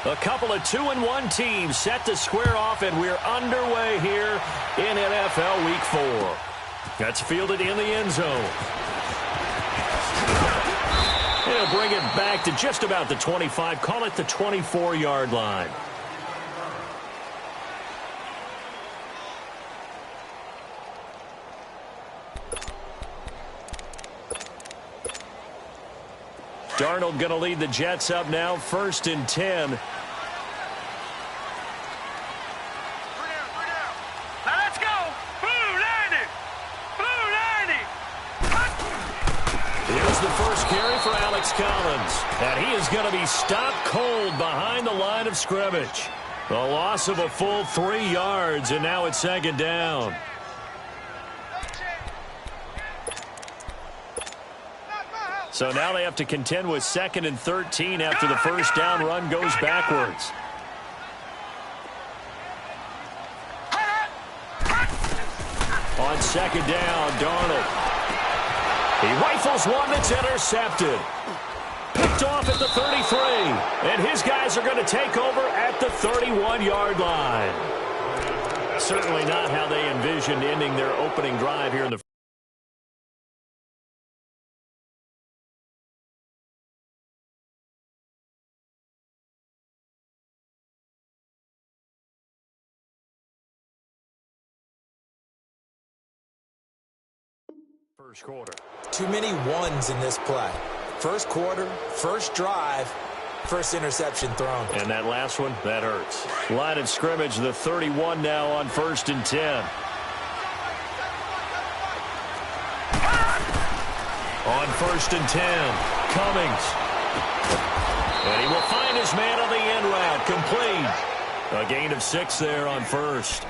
A couple of 2-1 teams set to square off, and we're underway here in NFL Week 4. That's fielded in the end zone. He'll bring it back to just about the 25, call it the 24-yard line. Darnold going to lead the Jets up now, 1st and 10. Now let's go. Blue 90. Blue 90. Here's the first carry for Alex Collins. And he is going to be stopped cold behind the line of scrimmage. A loss of a full 3 yards, and now it's 2nd down. So now they have to contend with 2nd and 13 after the first down run goes backwards. On 2nd down, Darnold. He rifles one that's intercepted. Picked off at the 33. And his guys are going to take over at the 31-yard line. Certainly not how they envisioned ending their opening drive here in the first quarter. Too many ones in this play. First quarter, first drive, first interception thrown. And that last one, that hurts. Line of scrimmage, the 31 now on 1st and 10. On 1st and 10, Cummings. And he will find his man on the end route, complete. A gain of 6 there on 1st.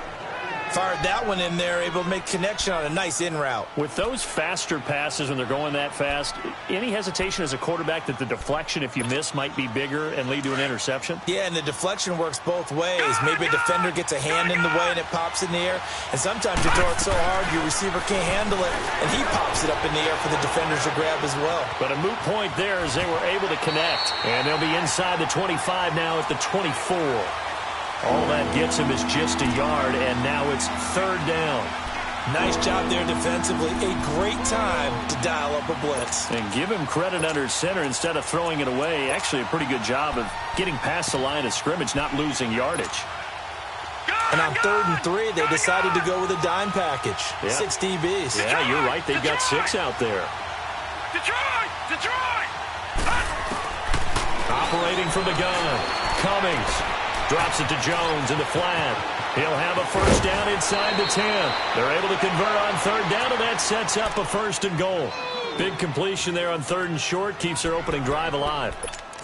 Fired that one in there, able to make connection on a nice in route. With those faster passes when they're going that fast, any hesitation as a quarterback that the deflection, if you miss, might be bigger and lead to an interception? Yeah, and the deflection works both ways. Maybe a defender gets a hand in the way and it pops in the air. And sometimes you throw it so hard your receiver can't handle it, and he pops it up in the air for the defenders to grab as well. But a moot point there as they were able to connect. And they'll be inside the 25 now at the 24. All that gets him is just a yard, and now it's 3rd down. Nice job there defensively. A great time to dial up a blitz. And give him credit under center instead of throwing it away. Actually, a pretty good job of getting past the line of scrimmage, not losing yardage. And on 3rd and 3, they decided to go with a dime package. Yeah. 6 DBs. Yeah, you're right. They've got 6 out there. Detroit! Detroit! Operating from the gun. Cummings. Drops it to Jones in the flat. He'll have a first down inside the 10. They're able to convert on 3rd down, and that sets up a 1st and goal. Big completion there on 3rd and short. Keeps their opening drive alive.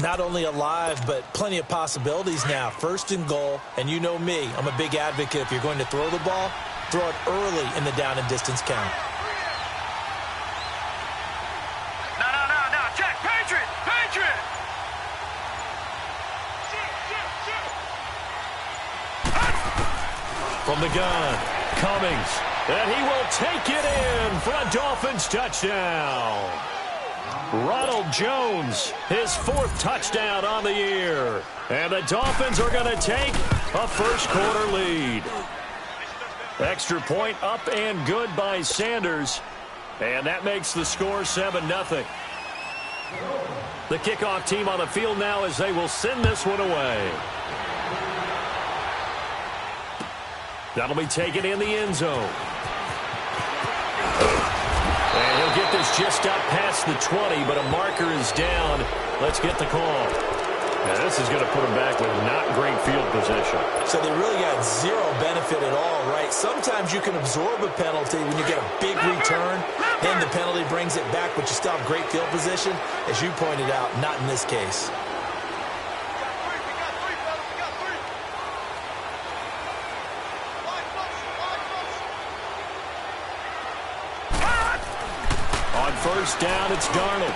Not only alive, but plenty of possibilities now. 1st and goal, and you know me. I'm a big advocate. If you're going to throw the ball, throw it early in the down and distance count. No. Check. Patriot! Patriot! From the gun, Cummings. And he will take it in for a Dolphins touchdown. Ronald Jones, his 4th touchdown on the year. And the Dolphins are going to take a first quarter lead. Extra point up and good by Sanders. And that makes the score 7-0. The kickoff team on the field now as they will send this one away. That'll be taken in the end zone. And he'll get this just up past the 20, but a marker is down. Let's get the call. Now, this is going to put him back with not great field position. So they really got 0 benefit at all, right? Sometimes you can absorb a penalty when you get a big return. Then the penalty brings it back, but you still have great field position. As you pointed out, not in this case. First down, it's Darnold.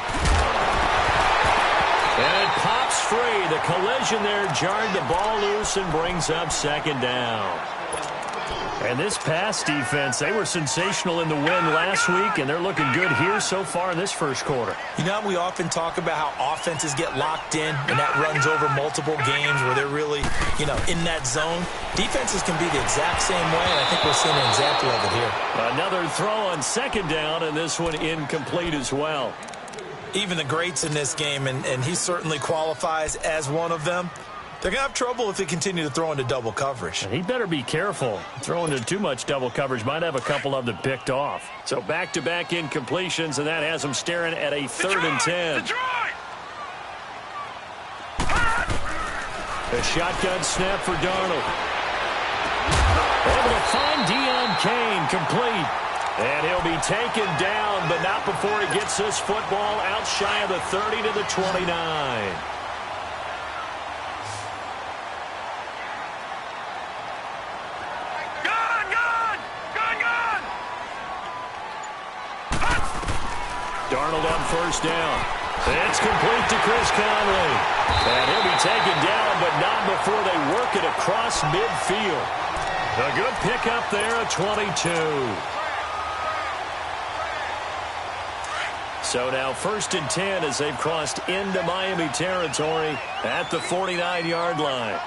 And it pops free. The collision there jarred the ball loose and brings up 2nd down. And this pass defense, they were sensational in the win last week, and they're looking good here so far in this first quarter. You know, we often talk about how offenses get locked in, and that runs over multiple games where they're really, in that zone. Defenses can be the exact same way, and I think we're seeing an example of it here. Another throw on second down, and this one incomplete as well. Even the greats in this game, and he certainly qualifies as one of them, they're going to have trouble if they continue to throw into double coverage. And he better be careful. Throwing into too much double coverage might have a couple of them picked off. So back-to-back incompletions, and that has them staring at a 3rd and 10. A shotgun snap for Darnold. Able to find Deion Kane, complete. And he'll be taken down, but not before he gets this football out shy of the 30 to the 29. Darnold on first down. It's complete to Chris Conley. And he'll be taken down, but not before they work it across midfield. A good pickup there at 22. So now 1st and 10 as they've crossed into Miami territory at the 49-yard line.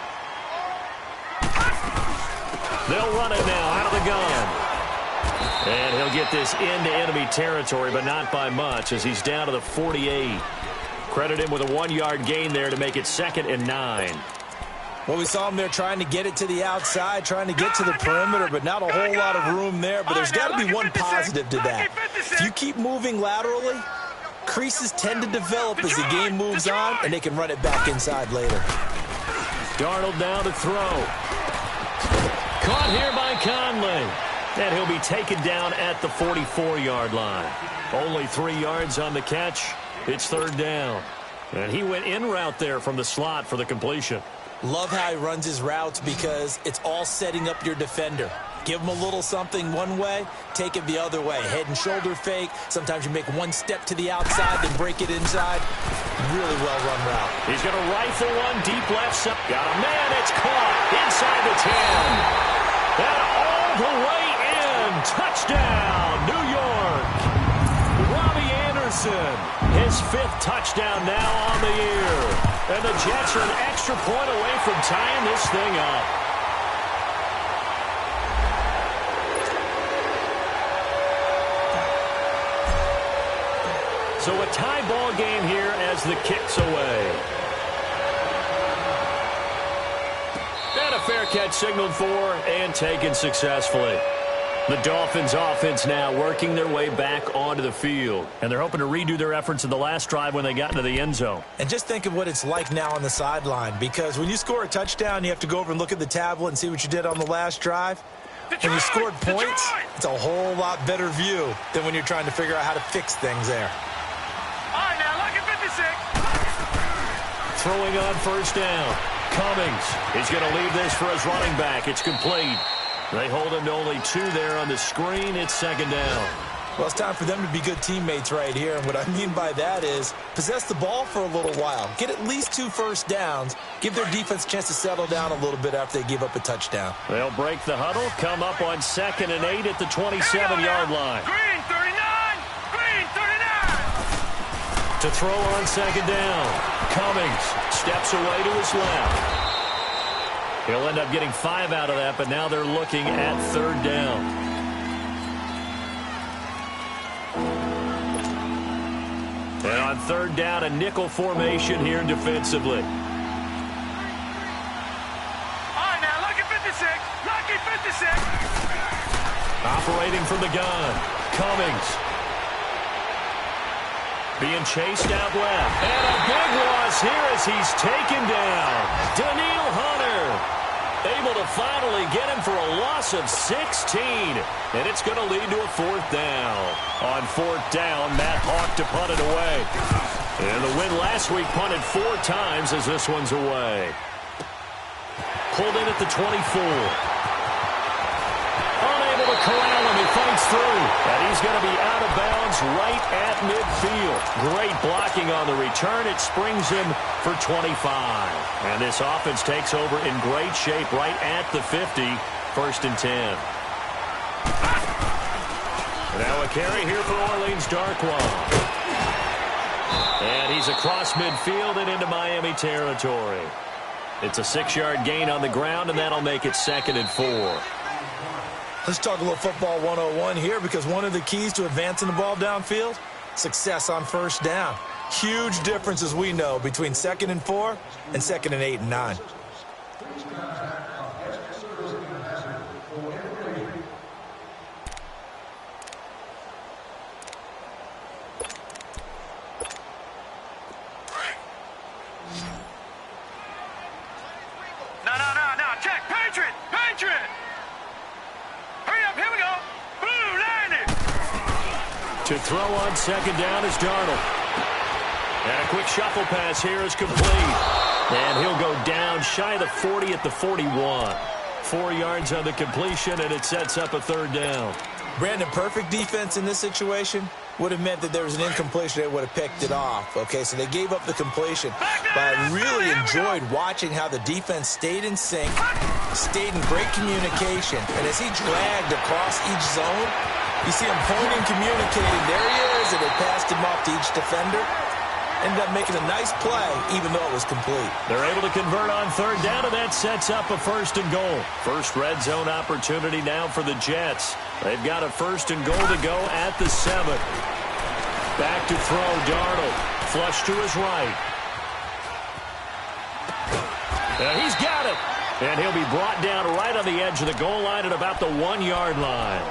They'll run it now out of the gun. And he'll get this into enemy territory, but not by much as he's down to the 48. Credit him with a 1-yard gain there to make it 2nd and 9. Well, we saw him there trying to get it to the outside, trying to get to the perimeter, but not a whole lot of room there. But there's got to be one positive to that. If you keep moving laterally, creases tend to develop as the game moves on, and they can run it back inside later. Darnold now to throw. Caught here by Conley. And he'll be taken down at the 44-yard line. Only 3 yards on the catch. It's 3rd down. And he went in route there from the slot for the completion. Love how he runs his routes because it's all setting up your defender. Give him a little something one way, take it the other way. Head and shoulder fake. Sometimes you make one step to the outside, then break it inside. Really well-run route. He's going to rifle one deep left side. Got a man. It's caught inside the 10. And all the way in. Touchdown, New York. Robbie Anderson, his 5th touchdown now on the year. And the Jets are an extra point away from tying this thing up. So a tie ball game here as the kick's away. And a fair catch signaled for and taken successfully. The Dolphins offense now working their way back onto the field. And they're hoping to redo their efforts in the last drive when they got into the end zone. And just think of what it's like now on the sideline. Because when you score a touchdown, you have to go over and look at the tablet and see what you did on the last drive. When you scored points, it's a whole lot better view than when you're trying to figure out how to fix things there. All right, now look at 56. Throwing on first down. Cummings is going to leave this for his running back. It's complete. They hold him to only 2 there on the screen. It's 2nd down. Well, it's time for them to be good teammates right here. And what I mean by that is possess the ball for a little while. Get at least 2 first downs. Give their defense a chance to settle down a little bit after they give up a touchdown. They'll break the huddle, come up on 2nd and 8 at the 27-yard line. Green 39. Green 39. To throw on 2nd down. Cummings steps away to his left. He'll end up getting 5 out of that, but now they're looking at 3rd down. And on 3rd down, a nickel formation here defensively. All right, now look at 56. Lucky 56. Operating from the gun. Cummings. Being chased out left. And a big loss here as he's taken down. Daniil Hunter able to finally get him for a loss of 16. And it's going to lead to a 4th down. On 4th down, Matt Hawk to punt it away. And the win last week punted 4 times as this one's away. Pulled in at the 24. Unable to corral him. He fights through. And he's going to be out of bounds right at midfield. Great blocking on the return. It springs him for 25. And this offense takes over in great shape right at the 50. 1st and 10. Now a carry here for Orleans Darkwa. And he's across midfield and into Miami territory. It's a 6-yard gain on the ground, and that'll make it 2nd and 4. Let's talk a little football 101 here, because one of the keys to advancing the ball downfield, success on 1st down. Huge difference, as we know, between 2nd and 4 and 2nd and 8 and 9. No. Check. Patriot. Hurry up. Here we go. Boom. Landed. To throw on 2nd down is Darnold. And a quick shuffle pass here is complete. And he'll go down shy of the 40 at the 41. 4 yards on the completion, and it sets up a 3rd down. Brandon, perfect defense in this situation would have meant that there was an incompletion. They would have picked it off. Okay, so they gave up the completion. But I really enjoyed watching how the defense stayed in sync, stayed in great communication. And as he dragged across each zone, you see him pointing, communicating. There he is, and they passed him off to each defender. Ended up making a nice play, even though it was complete. They're able to convert on 3rd down, and that sets up a 1st and goal. First red zone opportunity now for the Jets. They've got a 1st and goal to go at the 7. Back to throw, Darnold. Flush to his right. He's got it. And he'll be brought down right on the edge of the goal line at about the 1-yard line.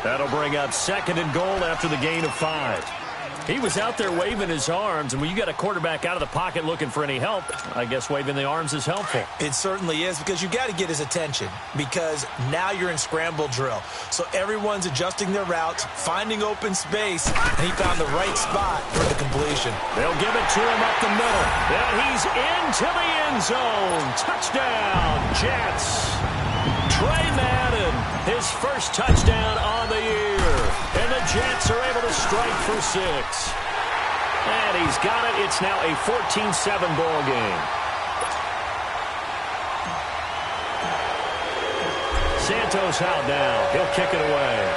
That'll bring up 2nd and goal after the gain of 5. He was out there waving his arms, and when you got a quarterback out of the pocket looking for any help, I guess waving the arms is helpful. It certainly is, because you got to get his attention, because now you're in scramble drill. So everyone's adjusting their routes, finding open space, and he found the right spot for the completion. They'll give it to him up the middle, and he's into the end zone. Touchdown, Jets. Trey Madden, his 1st touchdown on the year. And the Jets are able to strike for 6. And he's got it. It's now a 14-7 ball game. Santos out now. He'll kick it away.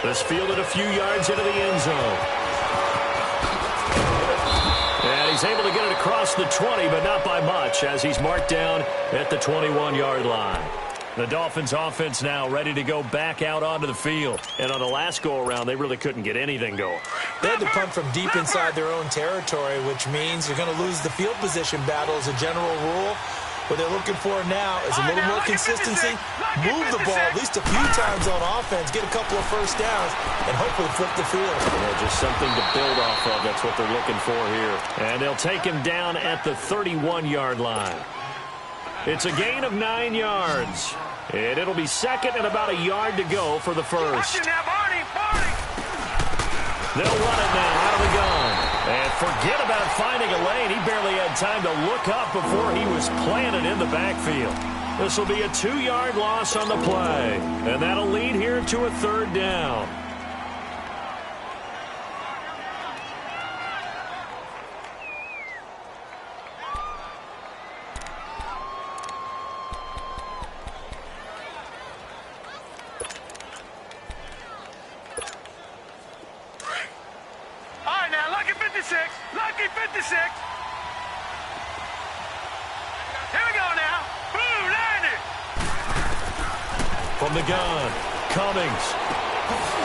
This fielded a few yards into the end zone. And he's able to get it across the 20, but not by much, as he's marked down at the 21-yard line. The Dolphins offense now ready to go back out onto the field. And on the last go-around, they really couldn't get anything going. They had to punt from deep inside their own territory, which means you're going to lose the field position battle as a general rule. What they're looking for now is a little more consistency, move the ball at least a few times on offense, get a couple of 1st downs, and hopefully flip the field. Yeah, just something to build off of. That's what they're looking for here. And they'll take him down at the 31-yard line. It's a gain of 9 yards. And it'll be 2nd and about a yard to go for the 1st. They'll run it now out of the gun. And forget about finding a lane. He barely had time to look up before he was planted in the backfield. This will be a 2-yard loss on the play. And that'll lead here to a 3rd down. Lucky 56. Here we go now. Boom, landed. From the gun, Cummings.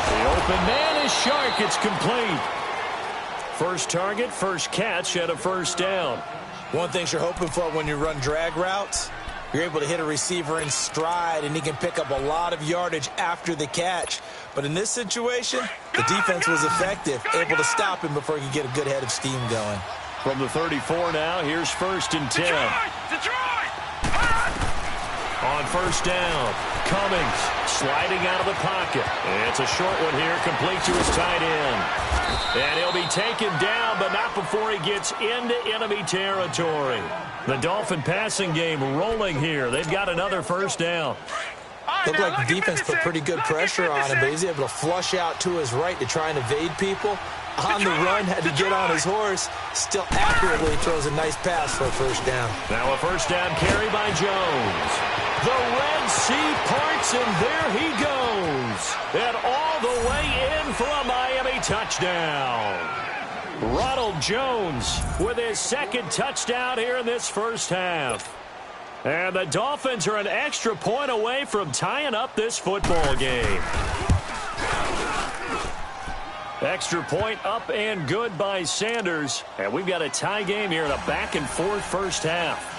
The open man is Shark. It's complete. First target, first catch, and a 1st down. One thing you're hoping for when you run drag routes, you're able to hit a receiver in stride, and he can pick up a lot of yardage after the catch. But in this situation, the defense was effective, able to stop him before he could get a good head of steam going. From the 34 now, here's 1st and 10. Detroit! On 1st down, Cummings sliding out of the pocket. It's a short one here, complete to his tight end. And he'll be taken down, but not before he gets into enemy territory. The Dolphin passing game rolling here. They've got another 1st down. Looked like the defense put pretty good pressure on him, but he's able to flush out to his right to try and evade people. on the run, had to get on his horse. Still accurately throws a nice pass for a first down. Now a first down carry by Jones. The Red Sea parts, and there he goes. And all the way in for a Miami touchdown. Ronald Jones with his second touchdown here in this first half. And the Dolphins are an extra point away from tying up this football game. Extra point up and good by Sanders. And we've got a tie game here in a back-and-forth first half.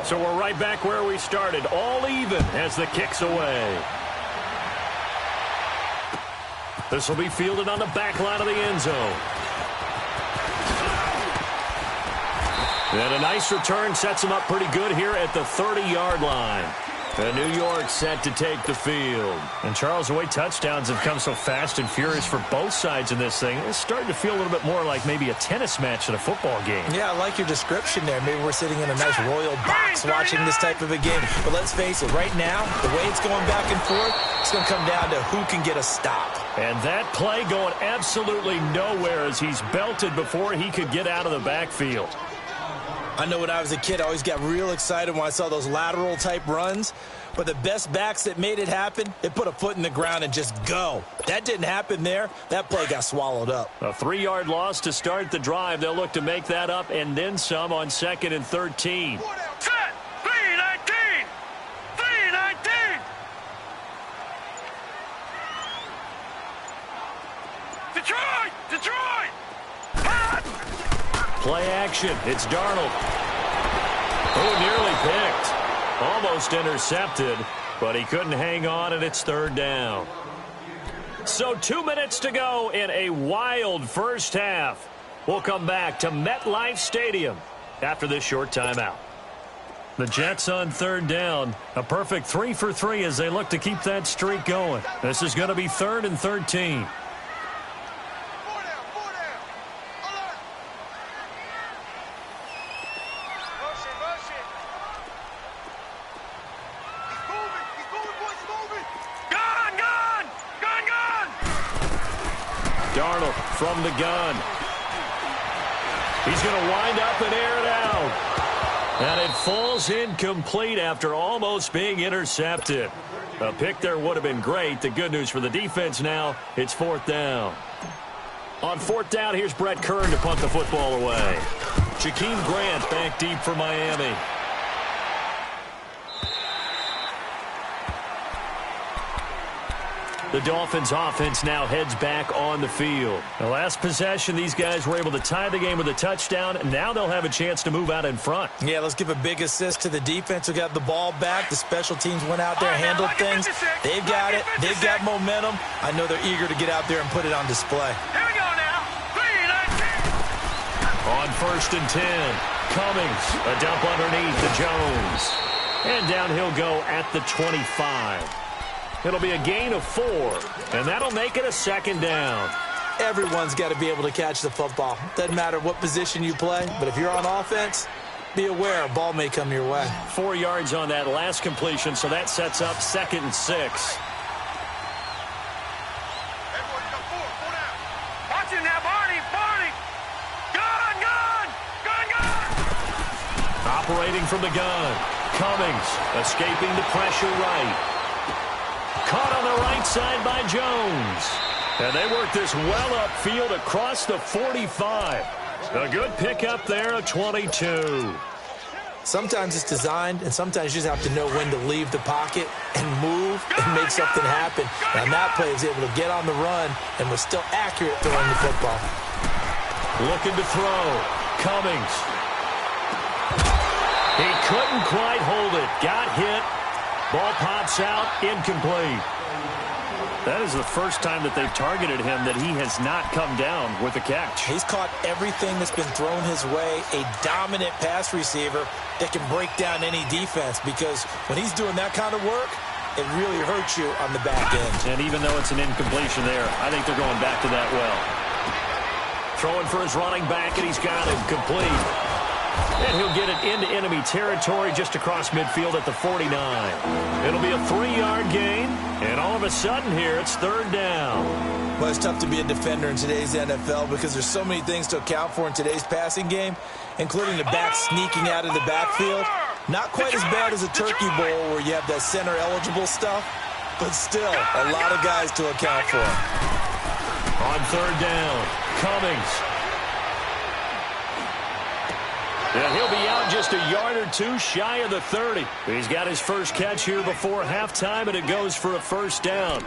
So we're right back where we started, all even as the kick's away. This will be fielded on the back line of the end zone. And a nice return sets him up pretty good here at the 30-yard line. And New York set to take the field. And Charles, the way touchdowns have come so fast and furious for both sides in this thing, it's starting to feel a little bit more like maybe a tennis match than a football game. Yeah, I like your description there. Maybe we're sitting in a nice royal box watching this type of a game. But let's face it, right now, the way it's going back and forth, it's going to come down to who can get a stop. And that play going absolutely nowhere as he's belted before he could get out of the backfield. I know when I was a kid, I always got real excited when I saw those lateral-type runs. But the best backs that made it happen, they put a foot in the ground and just go. That didn't happen there. That play got swallowed up. A 3-yard loss to start the drive. They'll look to make that up and then some on 2nd and 13. Set! 3-19! 3-19! Detroit! Detroit! Hot! Play action. It's Darnold. Oh, nearly picked. Almost intercepted, but he couldn't hang on, and it's 3rd down. So 2 minutes to go in a wild first half. We'll come back to MetLife Stadium after this short timeout. The Jets on 3rd down. A perfect 3 for 3 as they look to keep that streak going. This is going to be 3rd and 13. Darnold from the gun. He's going to wind up and air it out. And it falls incomplete after almost being intercepted. A pick there would have been great. The good news for the defense now, it's 4th down. On 4th down, here's Brett Kern to punt the football away. Jakeem Grant back deep for Miami. The Dolphins offense now heads back on the field. The last possession, these guys were able to tie the game with a touchdown, and now they'll have a chance to move out in front. Yeah, let's give a big assist to the defense who got the ball back. The special teams went out there, handled things. They've got it. They've got momentum. I know they're eager to get out there and put it on display. Here we go now. 3-19. On 1st and 10, Cummings, a dump underneath to Jones. And down he'll go at the 25. It'll be a gain of 4, and that'll make it a 2nd down. Everyone's got to be able to catch the football. Doesn't matter what position you play, but if you're on offense, be aware a ball may come your way. 4 yards on that last completion, so that sets up 2nd and 6. Watch him now, Barney! Barney! Gun! Operating from the gun. Cummings escaping the pressure right. Caught on the right side by Jones. And they work this well upfield across the 45. A good pickup there of 22. Sometimes it's designed, and sometimes you just have to know when to leave the pocket and move and make something happen. And that play is able to get on the run and was still accurate throwing the football. Looking to throw. Cummings. He couldn't quite hold it. Got hit. Ball pops out, incomplete. That is the first time that they've targeted him that he has not come down with a catch. He's caught everything that's been thrown his way, a dominant pass receiver that can break down any defense, because when he's doing that kind of work, it really hurts you on the back end. And even though it's an incompletion there, I think they're going back to that well. Throwing for his running back, and he's got him complete. And he'll get it into enemy territory just across midfield at the 49. It'll be a 3-yard gain. And all of a sudden here, it's third down. Well, it's tough to be a defender in today's NFL because there's so many things to account for in today's passing game, including the back sneaking out of the backfield. Not quite as bad as a turkey bowl where you have that center-eligible stuff, but still a lot of guys to account for. On third down, Cummings. And he'll be out just a yard or two shy of the 30. He's got his first catch here before halftime, and it goes for a first down.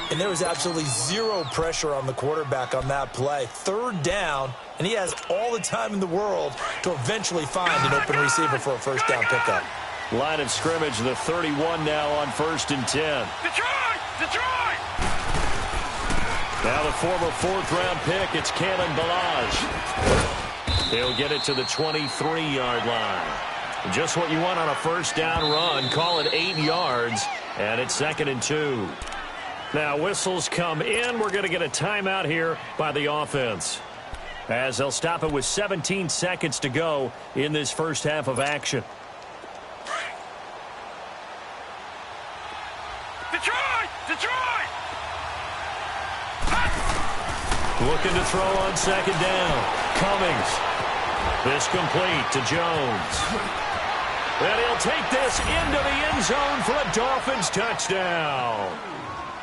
And there was absolutely zero pressure on the quarterback on that play. Third down, and he has all the time in the world to eventually find an open receiver for a first down pickup. Line of scrimmage, the 31 now on 1st and 10. Detroit! Now the former 4th-round pick, it's Kalen Ballage. He'll get it to the 23-yard line. Just what you want on a first down run. Call it 8 yards, and it's 2nd and 2. Now whistles come in. We're going to get a timeout here by the offense, as they'll stop it with 17 seconds to go in this first half of action. Detroit! Looking to throw on 2nd down. Cummings. This complete to Jones. And he'll take this into the end zone for a Dolphins touchdown.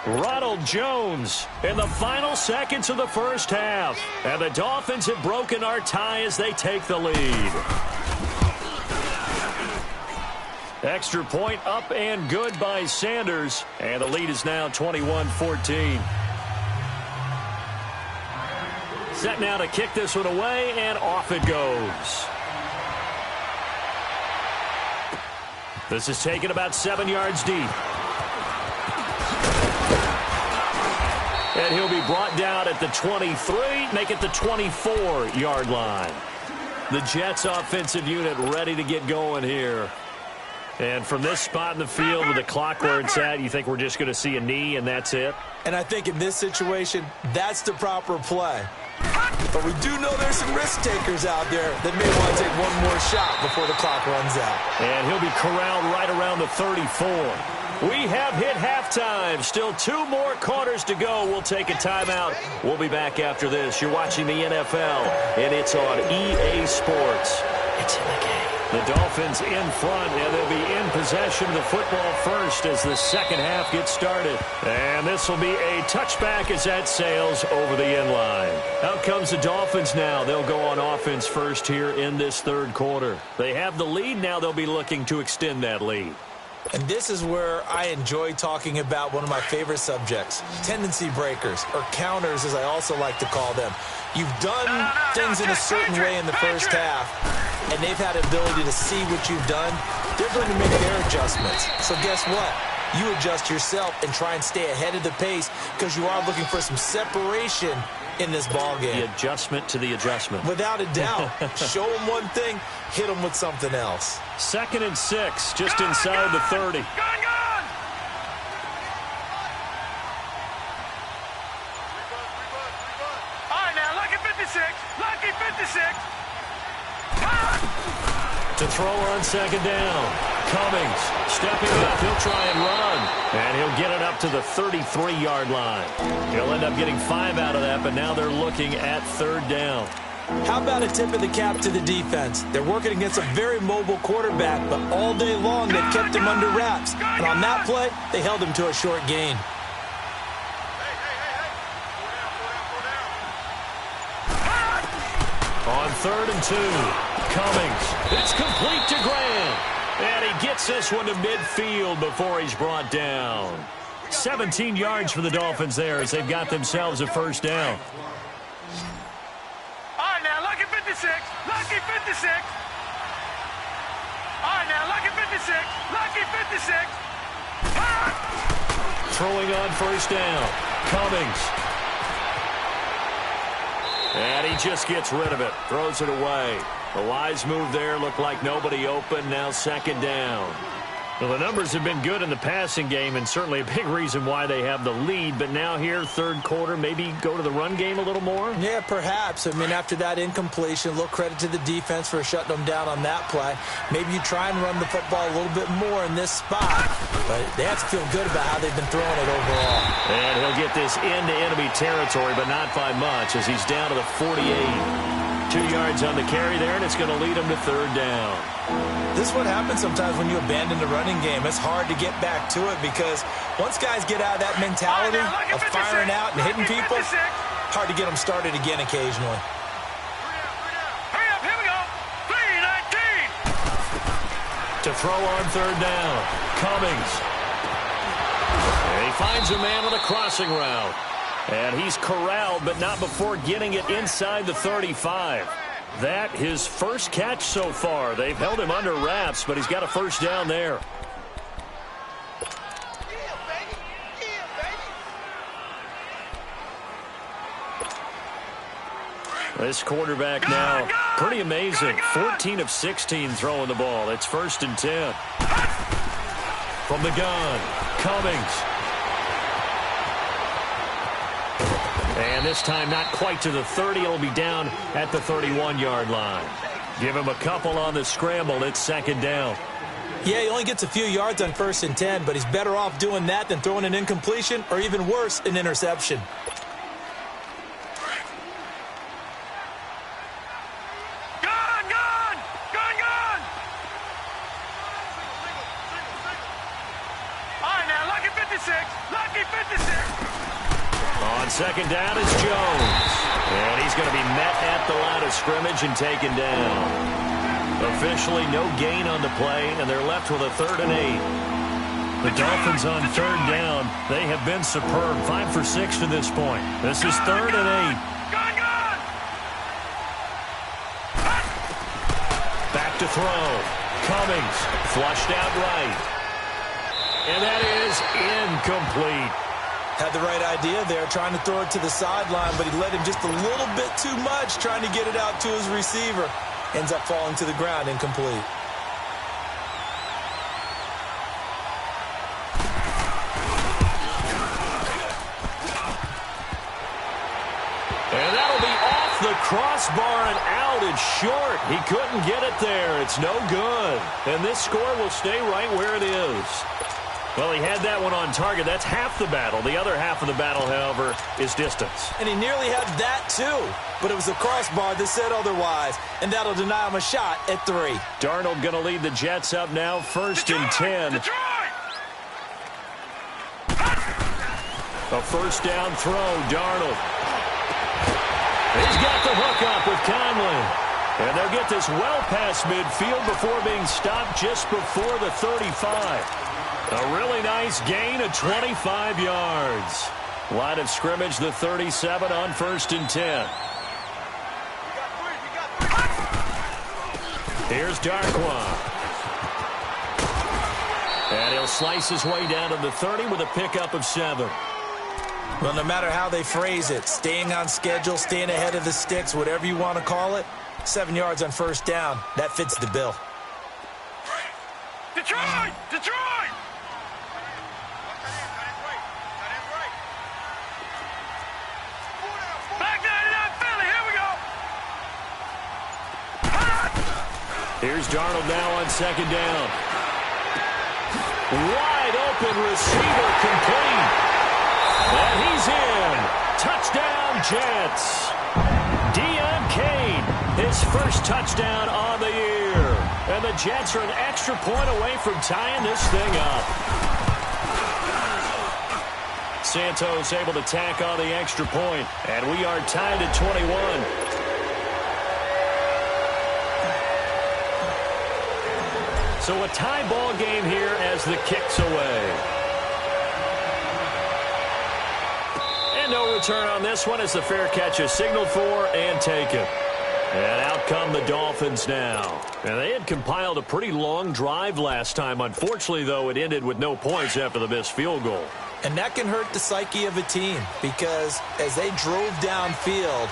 Ronald Jones in the final seconds of the first half. And the Dolphins have broken our tie as they take the lead. Extra point up and good by Sanders. And the lead is now 21-14. Set now to kick this one away, and off it goes. This is taken about 7 yards deep. And he'll be brought down at the 23, make it the 24-yard line. The Jets offensive unit ready to get going here. And from this spot in the field with the clock where it's at, you think we're just going to see a knee and that's it? And I think in this situation, that's the proper play. But we do know there's some risk takers out there that may want to take one more shot before the clock runs out. And he'll be corralled right around the 34. We have hit halftime. Still 2 more quarters to go. We'll take a timeout. We'll be back after this. You're watching the NFL, and it's on EA Sports. It's in the game. The Dolphins in front, and they'll be in possession of the football first as the second half gets started. And this will be a touchback as that sails over the end line. Out comes the Dolphins now. They'll go on offense first here in this third quarter. They have the lead. Now they'll be looking to extend that lead. And this is where I enjoy talking about one of my favorite subjects, tendency breakers, or counters as I also like to call them. You've done things in a certain way in the first half, and they've had the ability to see what you've done. They're going to make their adjustments. So guess what? You adjust yourself and try and stay ahead of the pace because you are looking for some separation in this ballgame. The adjustment to the adjustment. Without a doubt. Show them one thing, hit them with something else. 2nd and 6, just inside the 30. Gone! All right, now, lucky 56. Lucky 56. To throw on 2nd down. Cummings stepping up. He'll try and run. And he'll get it up to the 33-yard line. He'll end up getting 5 out of that, but now they're looking at 3rd down. How about a tip of the cap to the defense? They're working against a very mobile quarterback, but all day long they've kept him under wraps. And on that play, they held him to a short gain. On 3rd and 2, Cummings. It's complete to Grant. And he gets this one to midfield before he's brought down. 17 yards for the Dolphins there as they've got themselves a first down. All right, now, lucky 56. Lucky 56. All right, now, lucky 56. Lucky 56. Throwing on first down. Cummings. And he just gets rid of it. Throws it away. A wise move there. Looked like nobody open. Now 2nd down. Well, the numbers have been good in the passing game, and certainly a big reason why they have the lead. But now here, third quarter, maybe go to the run game a little more? Yeah, perhaps. I mean, after that incompletion, a little credit to the defense for shutting them down on that play. Maybe you try and run the football a little bit more in this spot. But they have to feel good about how they've been throwing it overall. And he'll get this into enemy territory, but not by much, as he's down to the 48. 2 yards on the carry there, and it's going to lead him to third down. This is what happens sometimes when you abandon the running game. It's hard to get back to it because once guys get out of that mentality of firing out and hitting people, hard to get them started again occasionally. Hurry up, here we go. 3-19. To throw on third down, Cummings. And he finds a man on a crossing route. And he's corralled, but not before getting it inside the 35. That his first catch so far. They've held him under wraps, but he's got a first down there. This quarterback now, pretty amazing. 14 of 16 throwing the ball. It's 1st and 10. From the gun, Cummings. And this time not quite to the 30. It'll be down at the 31-yard line. Give him a couple on the scramble. It's 2nd down. Yeah, he only gets a few yards on 1st and 10, but he's better off doing that than throwing an incompletion or even worse, an interception. On 2nd down, it's Jones. And he's going to be met at the line of scrimmage and taken down. Officially no gain on the play, and they're left with a 3rd and 8. The Dolphins on 3rd down. They have been superb. 5 for 6 to this point. This is 3rd and 8. Back to throw. Cummings flushed out right. And that is incomplete. Had the right idea there, trying to throw it to the sideline, but he led him just a little bit too much, trying to get it out to his receiver. Ends up falling to the ground, incomplete. And that'll be off the crossbar and out. It's short. He couldn't get it there. It's no good. And this score will stay right where it is. Well, he had that one on target. That's half the battle. The other half of the battle, however, is distance. And he nearly had that, too. But it was the crossbar that said otherwise. And that'll deny him a shot at 3. Darnold going to lead the Jets up now, 1st and 10. A first down throw, Darnold. He's got the hook up with Conley. And they'll get this well past midfield before being stopped just before the 35. A really nice gain of 25 yards. Line of scrimmage, the 37 on 1st and 10. Here's Darkwa. And he'll slice his way down to the 30 with a pickup of 7. Well, no matter how they phrase it, staying on schedule, staying ahead of the sticks, whatever you want to call it, 7 yards on 1st down, that fits the bill. Detroit! Detroit! Here's Darnold now on 2nd down. Wide open receiver complete. And he's in. Touchdown, Jets. Deion Kane, his first touchdown on the year. And the Jets are an extra point away from tying this thing up. Santos able to tack on the extra point. And we are tied at 21. So a tie ball game here as the kick's away. And no return on this one as the fair catch is signaled for and taken. And out come the Dolphins now. And they had compiled a pretty long drive last time. Unfortunately, though, it ended with no points after the missed field goal. And that can hurt the psyche of a team because as they drove downfield,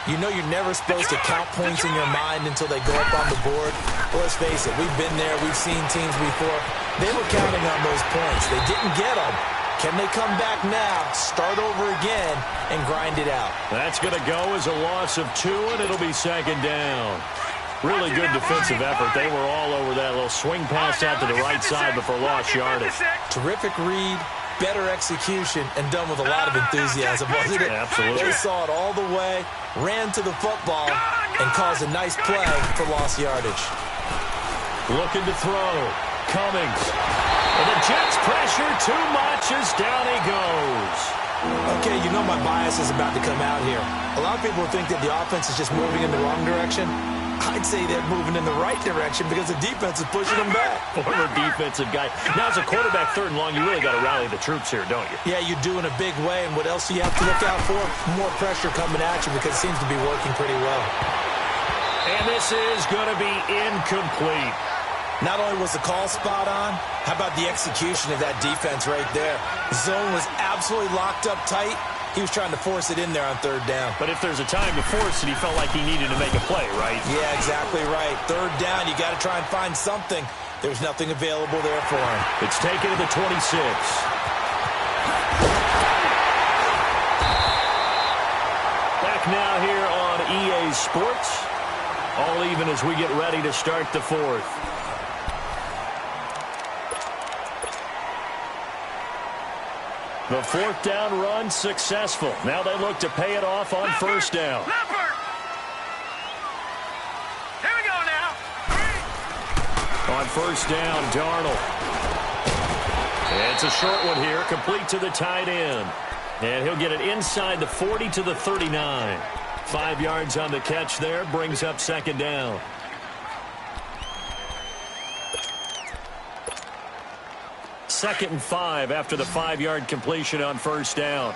you know you're never supposed to count points in your mind until they go up on the board. Well, let's face it, we've been there, we've seen teams before. They were counting on those points. They didn't get them. Can they come back now, start over again, and grind it out? That's going to go as a loss of 2, and it'll be second down. Really good defensive effort. They were all over that little swing pass out to the right side before lost yardage. Terrific read, better execution, and done with a lot of enthusiasm, wasn't it? Absolutely. They saw it all the way, ran to the football, and caused a nice play for lost yardage. Looking to throw. Cummings. And the Jets pressure too much as down he goes. Okay, you know my bias is about to come out here. A lot of people think that the offense is just moving in the wrong direction. I'd say they're moving in the right direction because the defense is pushing them back. Former defensive guy. Now, as a quarterback, 3rd and long, you really got to rally the troops here, don't you? Yeah, you do in a big way. And what else do you have to look out for? More pressure coming at you because it seems to be working pretty well. And this is going to be incomplete. Not only was the call spot on, how about the execution of that defense right there? The zone was absolutely locked up tight. He was trying to force it in there on 3rd down. But if there's a time to force it, he felt like he needed to make a play, right? Yeah, exactly right. 3rd down, you got to try and find something. There's nothing available there for him. It's taken to the 26. Back now here on EA Sports. All even as we get ready to start the 4th. The 4th down run successful. Now they look to pay it off on 1st down. Here we go now. On 1st down, Darnold. It's a short one here, complete to the tight end. And he'll get it inside the 40 to the 39. 5 yards on the catch there, brings up 2nd down. Second and 5 after the 5-yard completion on 1st down.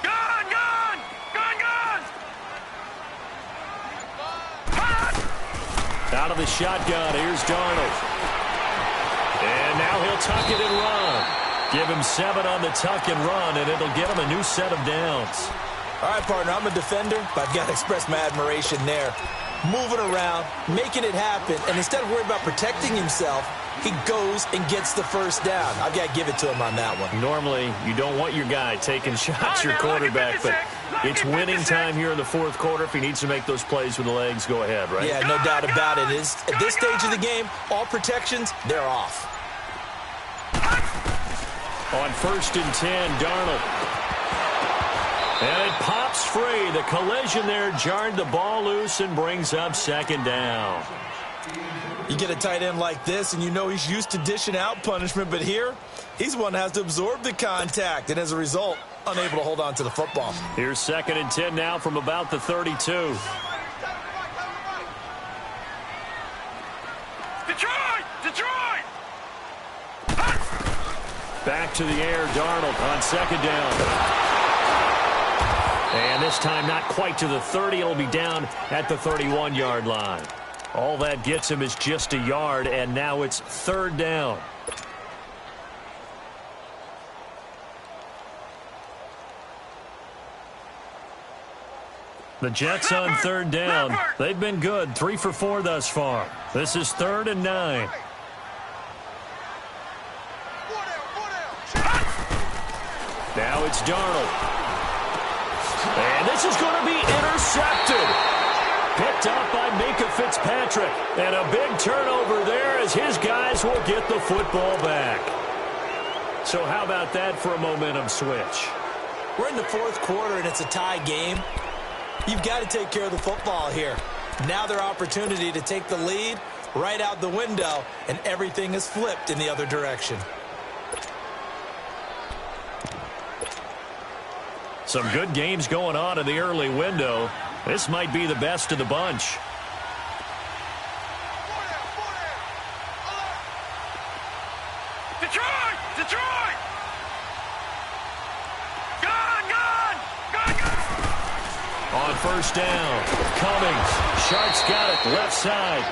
Gone! Out of the shotgun, here's Darnold. And now he'll tuck it and run. Give him 7 on the tuck and run, and it'll get him a new set of downs. All right, partner, I'm a defender, but I've got to express my admiration there. Moving around, making it happen, and instead of worrying about protecting himself, he goes and gets the 1st down. I've got to give it to him on that one. Normally, you don't want your guy taking shots, your quarterback, but it's winning time here in the 4th quarter. If he needs to make those plays with the legs, go ahead, right? Yeah, no doubt about it. At this stage of the game, all protections, they're off. On 1st and 10, Darnold. And it pops free. The collision there jarred the ball loose and brings up 2nd down. You get a tight end like this, and you know he's used to dishing out punishment, but here, he's one that has to absorb the contact, and as a result, unable to hold on to the football. Here's 2nd and 10 now from about the 32. Detroit! Back to the air, Darnold on 2nd down. And this time not quite to the 30. It'll be down at the 31-yard line. All that gets him is just a yard, and now it's 3rd down. The Jets on 3rd down. They've been good, 3 for 4 thus far. This is 3rd and 9. Now it's Darnold. And this is going to be intercepted. Picked up by Minka Fitzpatrick. And a big turnover there as his guys will get the football back. So how about that for a momentum switch? We're in the 4th quarter, and it's a tie game. You've got to take care of the football here. Now their opportunity to take the lead right out the window, and everything is flipped in the other direction. Some good games going on in the early window. This might be the best of the bunch. Detroit! Gone! On 1st down, Cummings. Sharp's got it left side.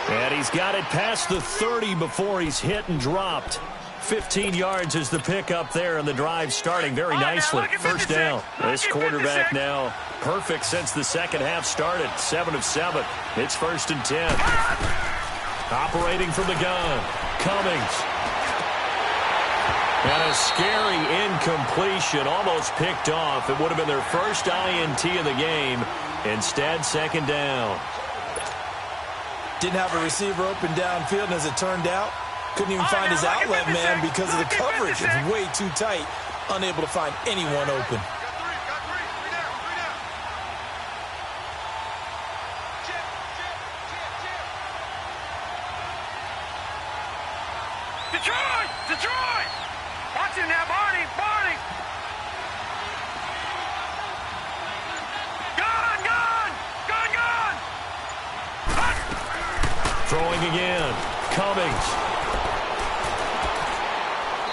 And he's got it past the 30 before he's hit and dropped. 15 yards is the pickup there, and the drive starting very nicely. First down. This quarterback now perfect since the second half started. 7 of 7. It's 1st and 10. Operating from the gun. Cummings. And a scary incompletion, almost picked off. It would have been their first INT of the game. Instead, 2nd down. Didn't have a receiver open downfield, and as it turned out, couldn't even find his outlet man because of the coverage. It's way too tight, unable to find anyone open. Detroit! Detroit! Watch him now, Barney! Barney! Gone! Gone! Gone! Gone! Throwing again. Cummings.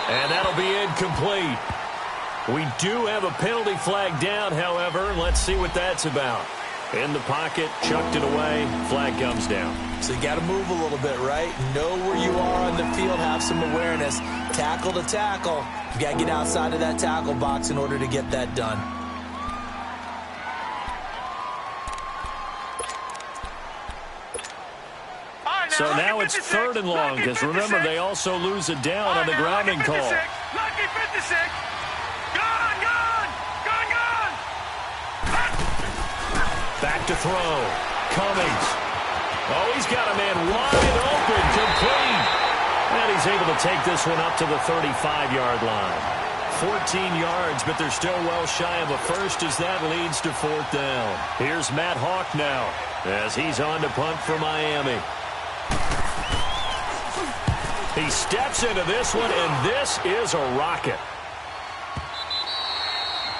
And that'll be incomplete. We do have a penalty flag down, however. Let's see what that's about. In the pocket, chucked it away. Flag comes down. So you got to move a little bit, right? Know where you are on the field, have some awareness. Tackle to tackle. You got to get outside of that tackle box in order to get that done. So now it's 3rd and long, because remember, they also lose it down on the grounding call. Lucky 56. Gone, gone, gone, gone. Back to throw. Cummings. Oh, he's got a man wide open, complete. And he's able to take this one up to the 35-yard line. 14 yards, but they're still well shy of a first as that leads to 4th down. Here's Matt Hawk now as he's on to punt for Miami. He steps into this one, and this is a rocket.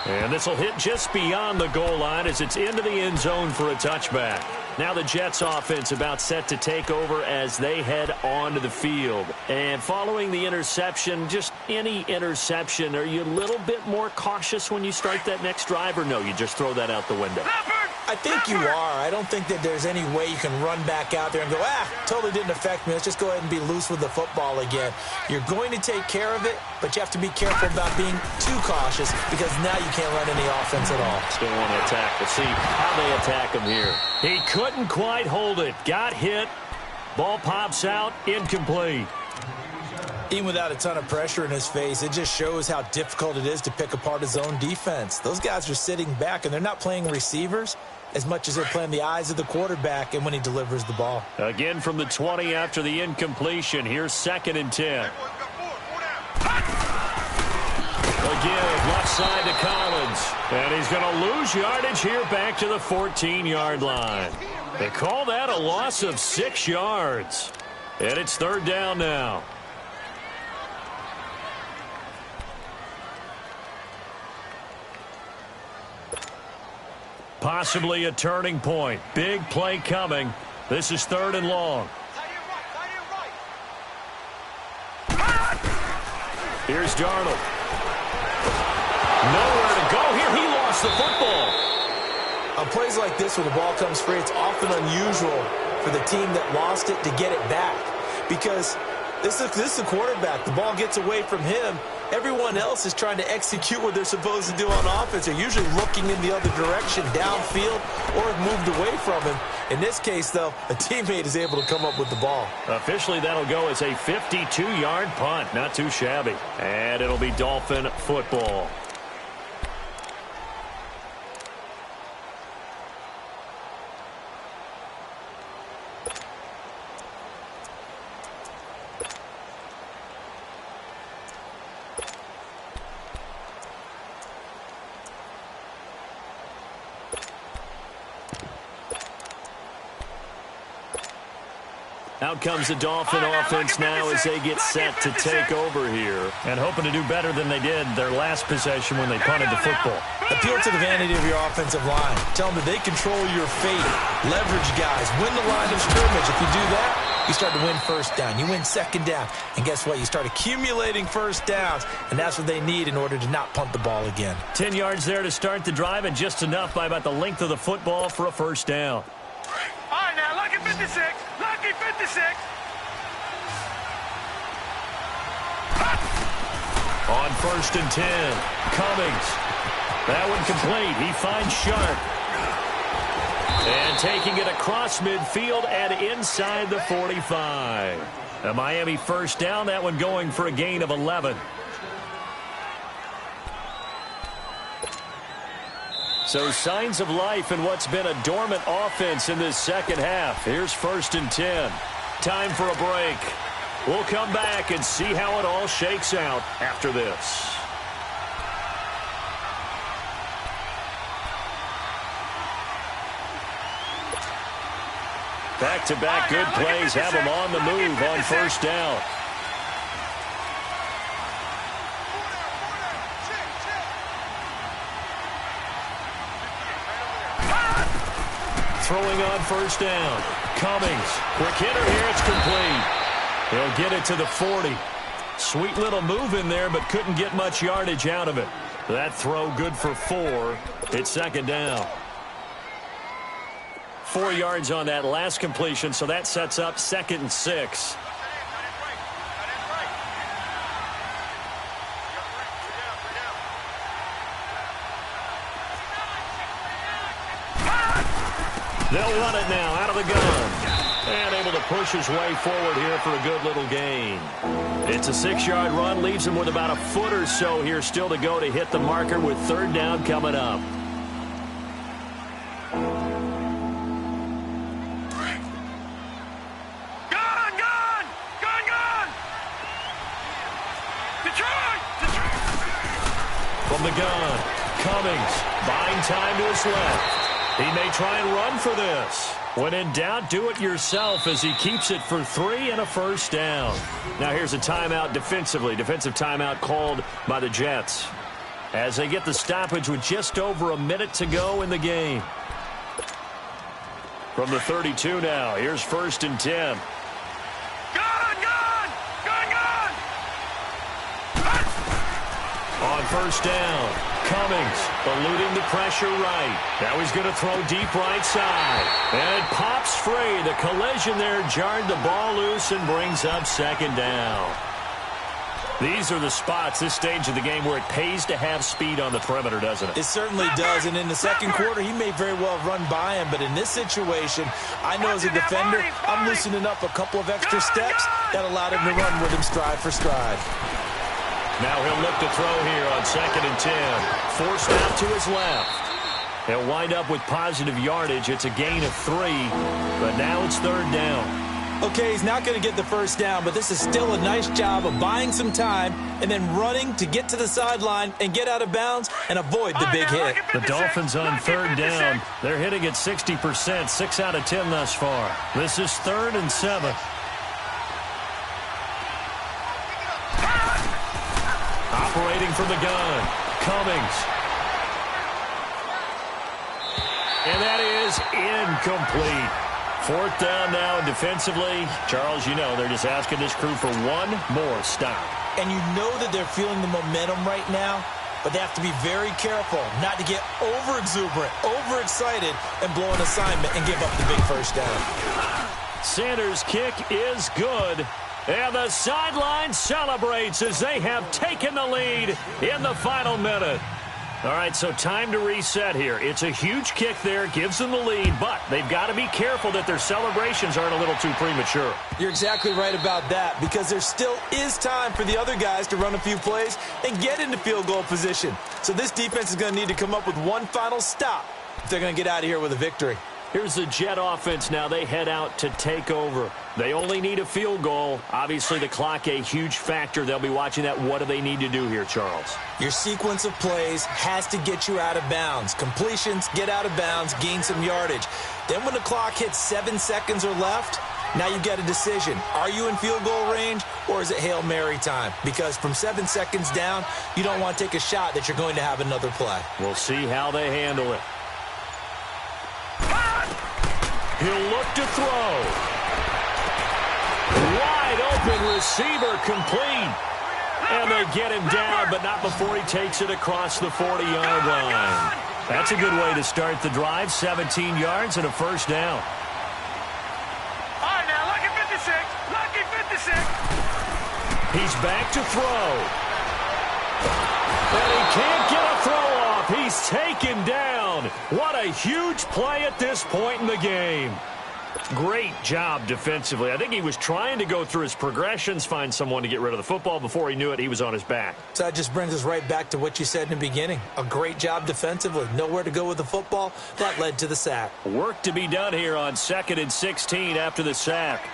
And this will hit just beyond the goal line as it's into the end zone for a touchback. Now the Jets offense about set to take over as they head onto the field. And following the interception, just any interception, are you a little bit more cautious when you start that next drive, or no, you just throw that out the window? I think you are. I don't think that there's any way you can run back out there and go, totally didn't affect me. Let's just go ahead and be loose with the football again. You're going to take care of it, but you have to be careful about being too cautious because now you can't run any offense at all. Still want to attack. We'll see how they attack him here. He couldn't quite hold it. Got hit. Ball pops out. Incomplete. Even without a ton of pressure in his face, it just shows how difficult it is to pick apart his own defense. Those guys are sitting back, and they're not playing receivers as much as they're playing the eyes of the quarterback and when he delivers the ball. Again from the 20 after the incompletion. Here's 2nd and 10. Again, left side to Collins. And he's going to lose yardage here back to the 14-yard line. They call that a loss of 6 yards. And it's 3rd down now. Possibly a turning point. Big play coming. This is 3rd and long. Here's Darnold. Nowhere to go here. He lost the football. On plays like this where the ball comes free, it's often unusual for the team that lost it to get it back. Because this is a quarterback. The ball gets away from him. Everyone else is trying to execute what they're supposed to do on offense. They're usually looking in the other direction, downfield, or have moved away from him. In this case, though, a teammate is able to come up with the ball. Officially, that'll go as a 52-yard punt. Not too shabby. And it'll be Dolphin football. Out comes the Dolphin offense now as they get set to take over here. And hoping to do better than they did their last possession when they punted the football. Appeal to the vanity of your offensive line. Tell them that they control your fate. Leverage guys. Win the line of scrimmage. If you do that, you start to win 1st down. You win 2nd down. And guess what? You start accumulating 1st downs. And that's what they need in order to not punt the ball again. 10 yards there to start the drive, and just enough by about the length of the football for a 1st down. All right, now, lucky 56. Lucky 56. On 1st and 10, Cummings. That one complete. He finds Sharp. And taking it across midfield and inside the 45. A Miami first down, that one going for a gain of 11. So signs of life in what's been a dormant offense in this second half. Here's 1st and 10. Time for a break. We'll come back and see how it all shakes out after this. Back-to-back good plays have them on the move on 1st down. Throwing on 1st down. Cummings. Quick hitter here. It's complete. He'll get it to the 40. Sweet little move in there, but couldn't get much yardage out of it. That throw good for 4. It's 2nd down. 4 yards on that last completion, so that sets up 2nd and 6. They'll run it now out of the gun. And able to push his way forward here for a good little gain. It's a 6-yard run, leaves him with about a foot or so here still to go to hit the marker with 3rd down coming up. From the gun, Cummings buying time to his left. He may try and run for this. When in doubt, do it yourself as he keeps it for 3 and a 1st down. Now here's a timeout defensively. Defensive timeout called by the Jets as they get the stoppage with just over a minute to go in the game. From the 32 now, here's 1st and 10. On 1st down, Cummings eluding the pressure right. Now he's going to throw deep right side. And it pops free. The collision there jarred the ball loose and brings up 2nd down. These are the spots, this stage of the game, where it pays to have speed on the perimeter, doesn't it? It certainly does, and in the second quarter, he may very well have run by him, but in this situation, I know as a defender, I'm loosening up a couple of extra steps that allowed him to run with him stride for stride. Now he'll look to throw here on 2nd and 10. Forced out to his left. He'll wind up with positive yardage. It's a gain of 3, but now it's 3rd down. Okay, he's not going to get the 1st down, but this is still a nice job of buying some time and then running to get to the sideline and get out of bounds and avoid the big hit. The Dolphins on 3rd down. They're hitting at 60%, 6 out of 10 thus far. This is 3rd and 7. Operating from the gun, Cummings. And that is incomplete. 4th down now, and defensively, Charles, you know, they're just asking this crew for one more stop. And you know that they're feeling the momentum right now, but they have to be very careful not to get over-exuberant, overexcited, and blow an assignment and give up the big 1st down. Sanders' kick is good. And the sideline celebrates as they have taken the lead in the final minute. All right, so time to reset here. It's a huge kick there, gives them the lead, but they've got to be careful that their celebrations aren't a little too premature. You're exactly right about that, because there still is time for the other guys to run a few plays and get into field goal position. So this defense is going to need to come up with one final stop if they're going to get out of here with a victory. Here's the Jet offense now. They head out to take over. They only need a field goal. Obviously, the clock a huge factor. They'll be watching that. What do they need to do here, Charles? Your sequence of plays has to get you out of bounds. Completions, get out of bounds, gain some yardage. Then when the clock hits 7 seconds or left, now you get a decision. Are you in field goal range, or is it Hail Mary time? Because from 7 seconds down, you don't want to take a shot that you're going to have another play. We'll see how they handle it. He'll look to throw. Wide open receiver complete. And they get him down, but not before he takes it across the 40-yard line. That's a good way to start the drive. 17 yards and a 1st down. All right, now, lucky 56. Lucky 56. He's back to throw. can't get a throw off. He's taken down. What a huge play at this point in the game. Great job defensively. I think he was trying to go through his progressions, find someone to get rid of the football. Before he knew it, he was on his back. So that just brings us right back to what you said in the beginning. A great job defensively. Nowhere to go with the football. That led to the sack. Work to be done here on 2nd and 16 after the sack.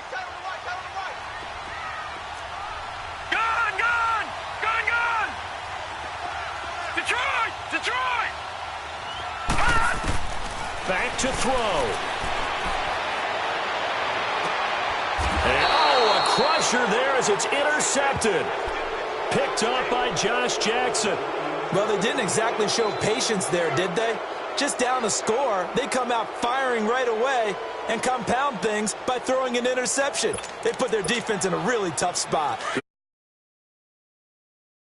Gun! Detroit! Back to throw. And, a crusher there as it's intercepted. Picked up by Josh Jackson. Well, they didn't exactly show patience there, did they? Just down the score, they come out firing right away and compound things by throwing an interception. They put their defense in a really tough spot.